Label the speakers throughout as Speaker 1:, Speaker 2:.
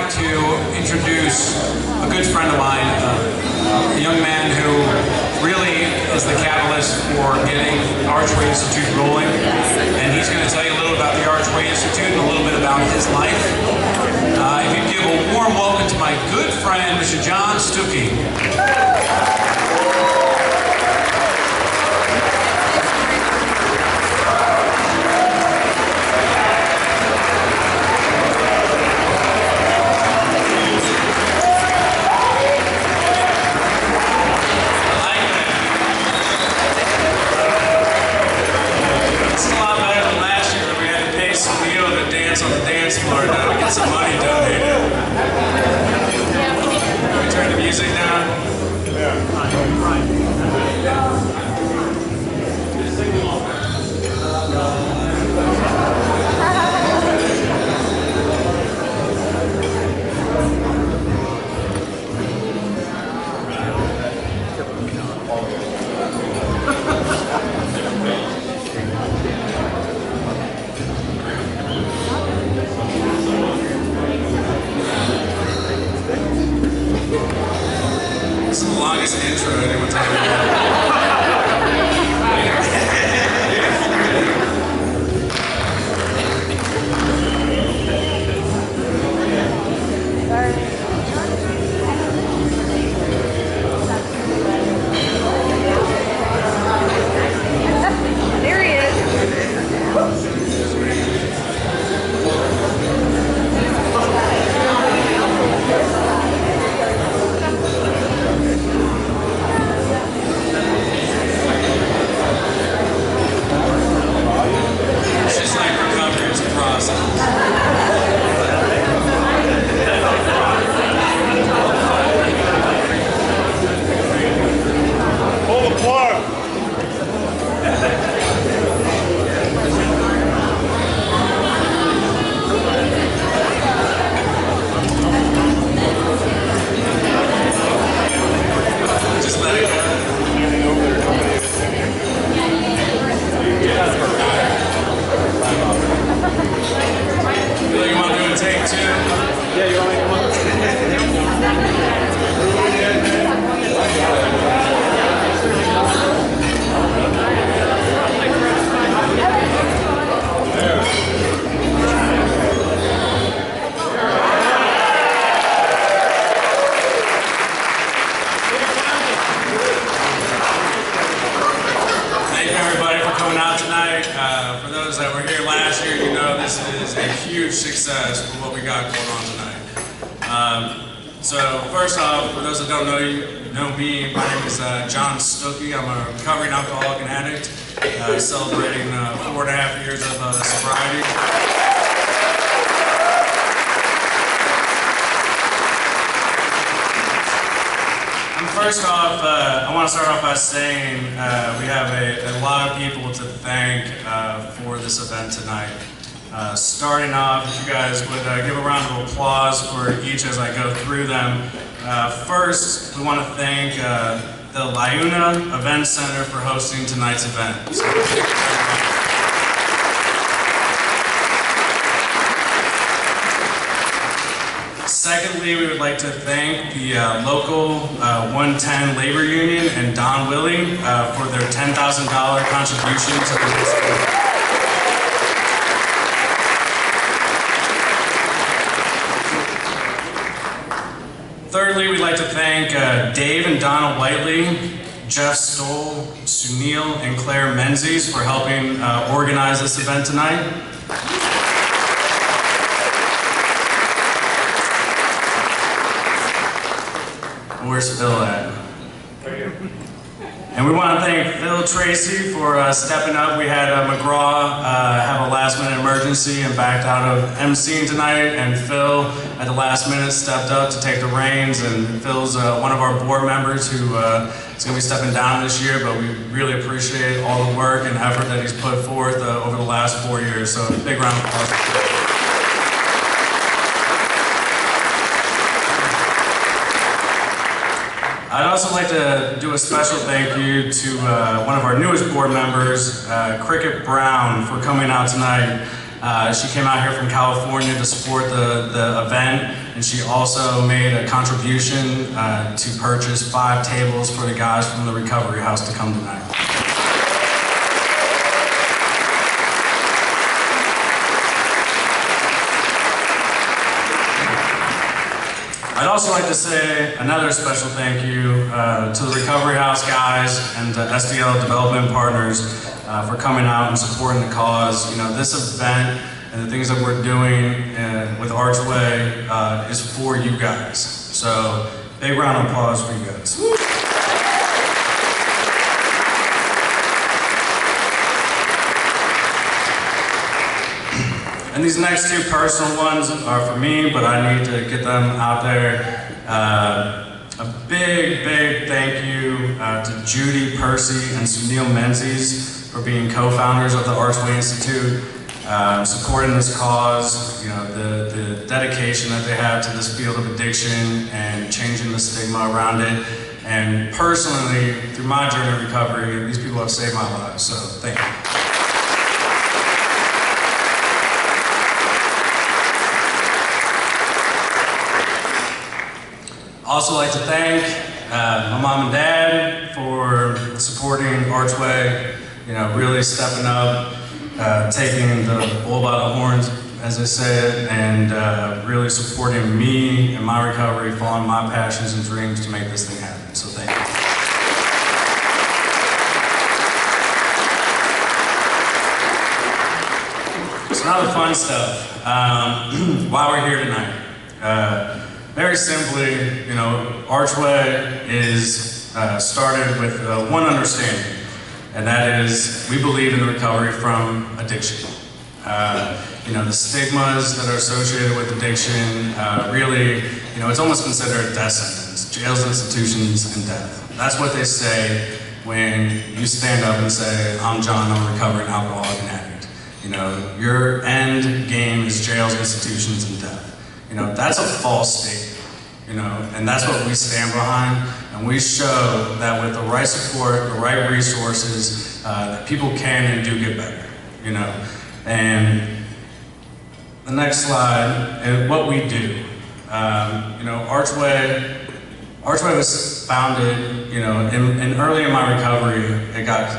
Speaker 1: like to introduce a good friend of mine, a young man who really is the catalyst for getting ARCHway Institute rolling. And he's going to tell you a little about the ARCHway Institute and a little bit about his life. If you give a warm welcome to my good friend, Mr. John Stuckey. On the dance floor now to get some money donated. Can we turn the music down? This is the longest intro anyone's ever had.
Speaker 2: There he is. For those that were here last year, you know this is a huge success for what we got going on tonight. So first off, for those that don't know me, my name is John Stuckey. I'm a recovering alcoholic and addict, celebrating 4.5 years of sobriety. First off, I want to start off by saying we have a lot of people to thank for this event tonight. Starting off, if you guys would give a round of applause for each as I go through them. First, we want to thank the LIUNA Event Center for hosting tonight's event. So, secondly, we would like to thank the local 110 Labor Union and Don Willie for their $10,000 contribution to the district. Thirdly, we'd like to thank Dave and Donna Whiteley, Jeff Stoll, Sunil, and Claire Menzies for helping organize this event tonight. Where's Phil at? Right here. And we want to thank Phil Tracy for stepping up. We had McGraw have a last minute emergency and backed out of emceeing tonight, and Phil at the last minute stepped up to take the reins, and Phil's one of our board members who is going to be stepping down this year, but we really appreciate all the work and effort that he's put forth over the last 4 years. So a big round of applause. I'd also like to do a special thank you to one of our newest board members, Cricket Brown, for coming out tonight. She came out here from California to support the event. and she also made a contribution to purchase 5 tables for the guys from the recovery house to come tonight. I'd also like to say another special thank you to the Recovery House guys and the SDL development partners for coming out and supporting the cause. You know, this event and the things that we're doing with ARCHway is for you guys. So, big round of applause for you guys. And these next 2 personal ones are for me, but I need to get them out there. A big thank you to Judy Percy and Sunil Menzies for being co-founders of the ARCHway Institute, supporting this cause, you know, the dedication that they have to this field of addiction and changing the stigma around it. And personally, through my journey of recovery, these people have saved my life, so thank you. Also like to thank my mom and dad for supporting ARCHway, you know, really stepping up, taking the bull by the horns, as I said, and really supporting me and my recovery, following my passions and dreams to make this thing happen. So thank you. So now the fun stuff. Why we're here tonight. Very simply, you know, ARCHway is started with one understanding, and that is we believe in the recovery from addiction. You know, the stigmas that are associated with addiction, really, you know, it's almost considered a death sentence. Jails, institutions, and death. That's what they say when you stand up and say, I'm John, I'm a recovering alcoholic and addict. You know, your end game is jails, institutions, and death. You know, that's a false statement, you know, and that's what we stand behind, and we show that with the right support, the right resources, that people can and do get better, you know. And the next slide, and what we do. You know, ARCHway was founded, you know, and early in my recovery, it got,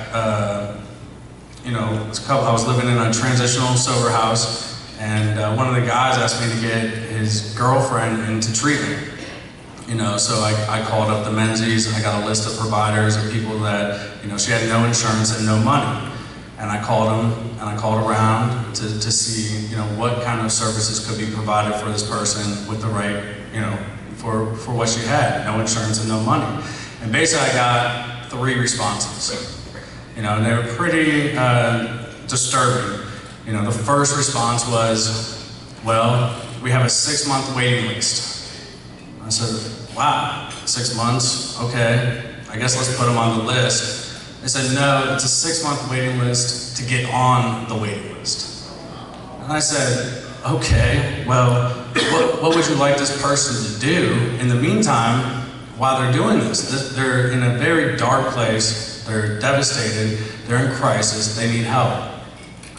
Speaker 2: you know, I was living in a transitional sober house, and one of the guys asked me to get his girlfriend into treatment. You know, so I called up the Menzies, and I got a list of providers and people that, you know, she had no insurance and no money. And I called them, and I called around to see, you know, what kind of services could be provided for this person with the right, you know, for what she had, no insurance and no money. And basically I got 3 responses. You know, and they were pretty disturbing. You know, the first response was, well, we have a 6-month waiting list. I said, wow, 6 months, okay, I guess let's put them on the list. They said, no, it's a 6-month waiting list to get on the waiting list. And I said, okay, well, what would you like this person to do in the meantime while they're doing this? They're in a very dark place, they're devastated, they're in crisis, they need help.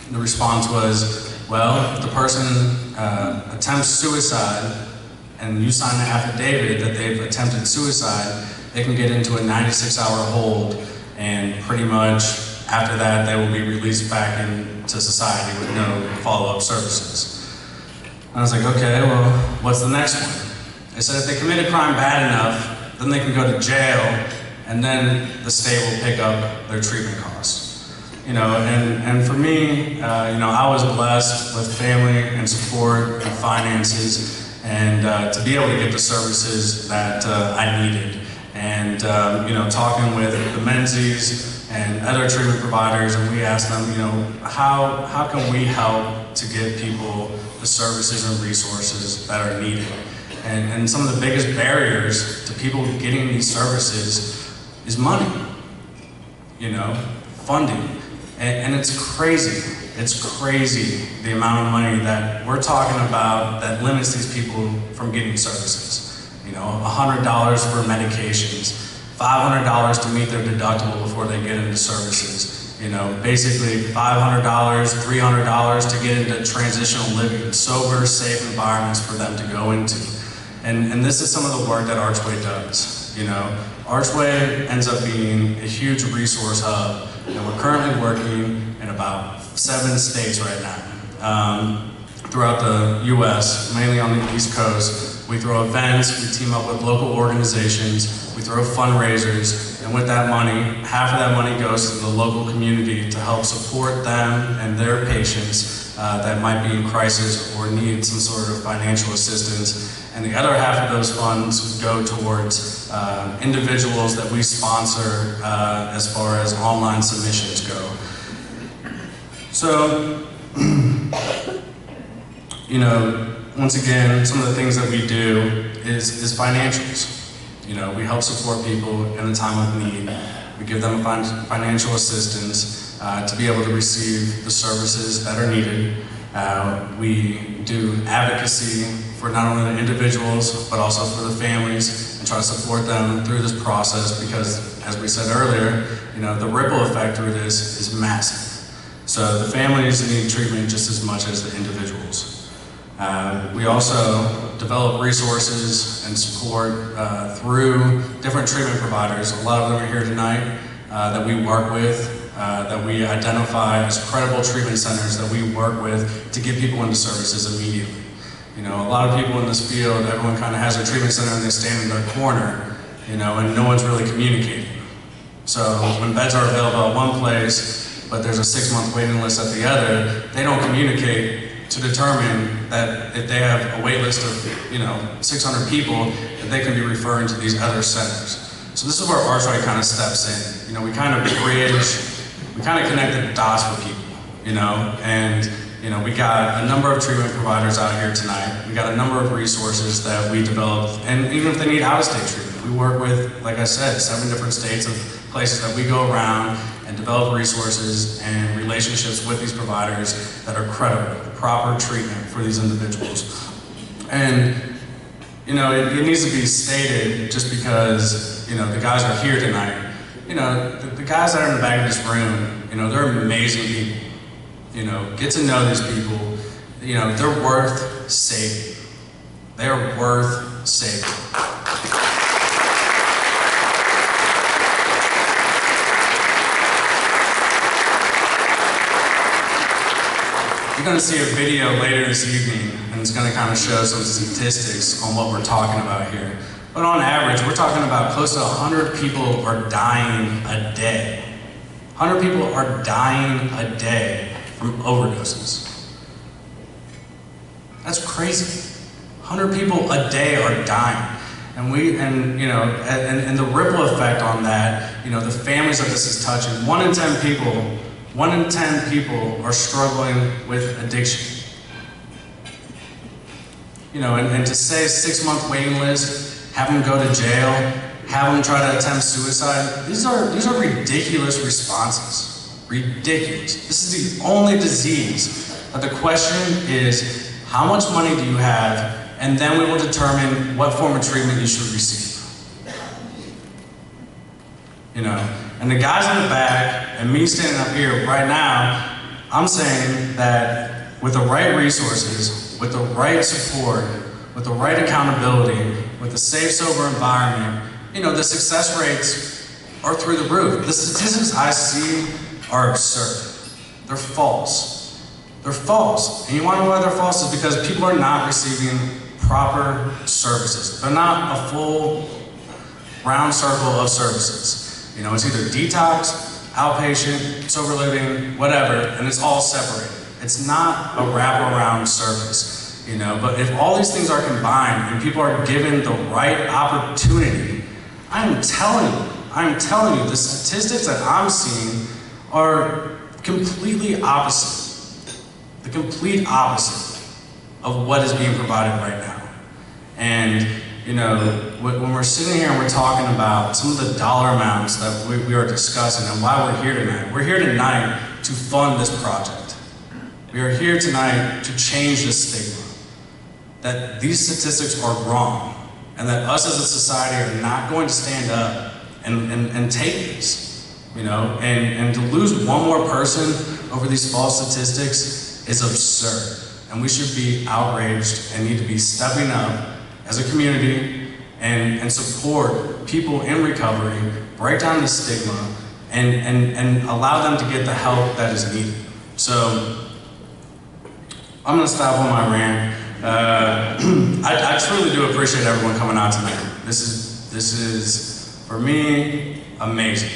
Speaker 2: And the response was, well, if the person attempts suicide and you sign an affidavit that they've attempted suicide, they can get into a 96-hour hold, and pretty much after that they will be released back into society with no follow-up services. And I was like, okay, well, what's the next one? They said if they commit a crime bad enough, then they can go to jail, and then the state will pick up their treatment costs. You know, and for me, you know, I was blessed with family and support and finances, and to be able to get the services that I needed. And you know, talking with the Menzies and other treatment providers, and we asked them, you know, how can we help to get people the services and resources that are needed? And some of the biggest barriers to people getting these services is money, you know, funding. And it's crazy the amount of money that we're talking about that limits these people from getting services. You know, $100 for medications, $500 to meet their deductible before they get into services. You know, basically $500, $300 to get into transitional living, sober, safe environments for them to go into. And this is some of the work that ARCHway does. You know, ARCHway ends up being a huge resource hub, and we're currently working in about 7 states right now. Throughout the US, mainly on the East Coast. We throw events, we team up with local organizations, we throw fundraisers, and with that money, half of that money goes to the local community to help support them and their patients that might be in crisis or need some sort of financial assistance. And the other half of those funds go towards individuals that we sponsor as far as online submissions go. So, you know, once again, some of the things that we do is financials. You know, we help support people in a time of need. We give them financial assistance to be able to receive the services that are needed. We do advocacy for not only the individuals, but also for the families, and try to support them through this process because, as we said earlier, you know, the ripple effect through this is massive. So the families need treatment just as much as the individuals. We also develop resources and support through different treatment providers. A lot of them are here tonight that we work with, that we identify as credible treatment centers that we work with to get people into services immediately. You know, a lot of people in this field, everyone kind of has a treatment center and they stand in their corner, you know, and no one's really communicating. So when beds are available at one place, but there's a 6-month waiting list at the other, they don't communicate to determine that if they have a wait list of, you know, 600 people, that they can be referring to these other centers. So this is where ARCHway kind of steps in. You know, we kind of bridge, we kind of connect the dots for people, you know, and, you know, we got a number of treatment providers out here tonight. We got a number of resources that we developed, and even if they need out-of-state treatment, we work with, like I said, 7 different states of places that we go around and develop resources and relationships with these providers that are credible, proper treatment for these individuals. And, you know, it needs to be stated just because, you know, the guys are here tonight. You know, the guys that are in the back of this room, you know, they're amazing people. You know, get to know these people. You know, they're worth saving. They're worth saving. You're going to see a video later this evening, and it's going to kind of show some statistics on what we're talking about here. But on average, we're talking about close to 100 people are dying a day. 100 people are dying a day from overdoses. That's crazy. 100 people a day are dying. And you know, and the ripple effect on that, you know, the families that this is touching, 1 in 10 people are struggling with addiction. You know, and to say 6-month waiting list, have them go to jail, have them try to attempt suicide, these are ridiculous responses. Ridiculous. This is the only disease. But the question is, how much money do you have? And then we will determine what form of treatment you should receive. You know, and the guys in the back, and me standing up here right now, I'm saying that with the right resources, with the right support, with the right accountability, with a safe, sober environment, you know, the success rates are through the roof. The statistics I see are absurd. They're false. They're false. And you want to know why they're false? Is because people are not receiving proper services. They're not a full round circle of services. You know, it's either detox, outpatient, sober living, whatever, and it's all separated. It's not a wraparound service, you know, but if all these things are combined and people are given the right opportunity, I'm telling you, the statistics that I'm seeing are completely opposite. The complete opposite of what is being provided right now. And, you know, when we're sitting here and we're talking about some of the dollar amounts that we are discussing and why we're here tonight. We're here tonight to fund this project. We are here tonight to change this stigma. That these statistics are wrong, and that us as a society are not going to stand up and take this. You know, and to lose one more person over these false statistics is absurd. And we should be outraged and need to be stepping up as a community and support people in recovery, break down the stigma, and allow them to get the help that is needed. So I'm gonna stop on my rant. I truly do appreciate everyone coming out tonight. This is for me amazing.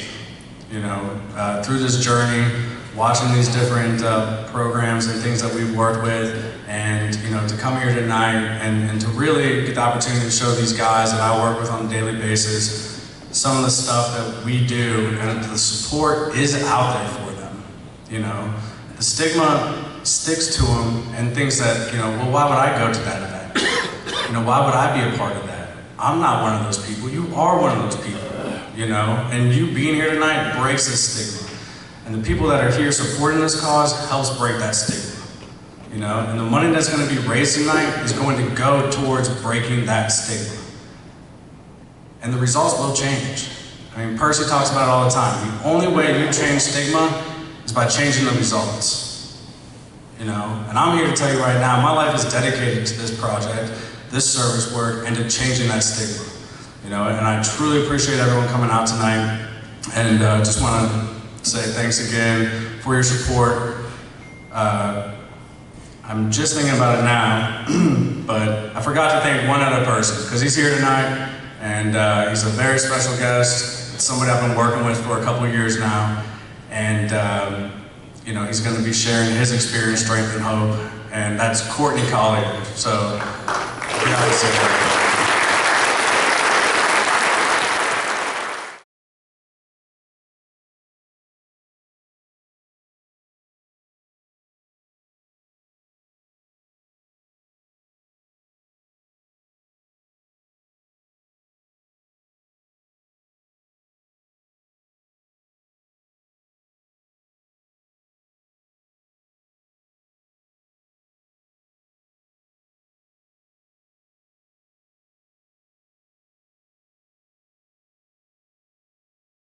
Speaker 2: You know, through this journey, watching these different programs and things that we've worked with, and you know, to come here tonight and to really get the opportunity to show these guys that I work with on a daily basis some of the stuff that we do, and the support is out there for them. You know, the stigma sticks to them and thinks that, you know, well, why would I go to that event? You know, why would I be a part of that? I'm not one of those people. You are one of those people, you know, and you being here tonight breaks the stigma. And the people that are here supporting this cause helps break that stigma, you know, and the money that's going to be raised tonight is going to go towards breaking that stigma. And the results will change. I mean, Percy talks about it all the time. The only way you change stigma is by changing the results. You know, and I'm here to tell you right now, my life is dedicated to this project, this service work, and to changing that stigma. You know, and I truly appreciate everyone coming out tonight, and just want to say thanks again for your support. I'm just thinking about it now, but I forgot to thank one other person, because he's here tonight, and he's a very special guest. It's somebody I've been working with for a couple of years now, and you know, he's going to be sharing his experience, strength, and hope, and that's Courtney Collier. So, we got to say that.